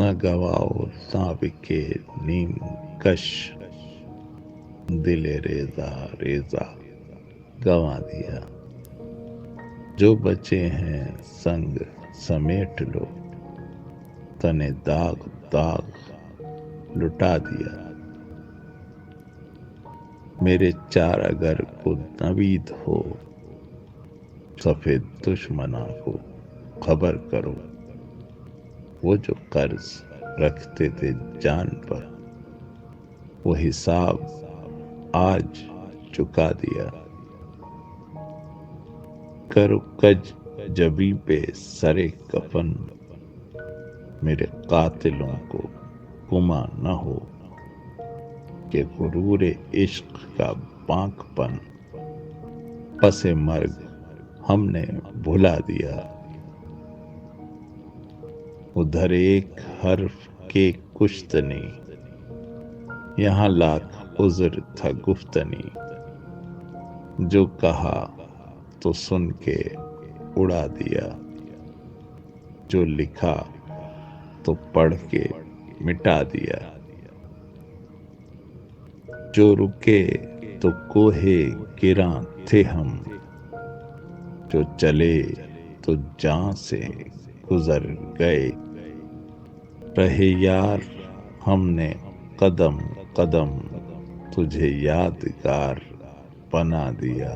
न गवाओ नाविके नीम कश, दिले रेजा रेजा गवा दिया। जो बचे हैं संग समेट लो, तने दाग दाग लुटा दिया। मेरे चार अगर को नवीद हो, सफेद दुश्मना को खबर करो। वो जो कर्ज रखते थे जान पर, वो हिसाब आज चुका दिया। करो कज जबी पे सरे कफन, मेरे कातिलों को गुमा न हो कि गुरूर इश्क का बांकपन पसे मर्ग हमने भुला दिया। उधर एक हर्फ के कुश्तनी, यहाँ लाख उज़्र था गुफ्तनी। जो कहा तो सुन के उड़ा दिया, जो लिखा तो पढ़ के मिटा दिया। जो रुके तो कोहे गिरां थे हम, जो चले तो जान से गुजर गए। रहे यार हमने कदम कदम, तुझे यादगार बना दिया।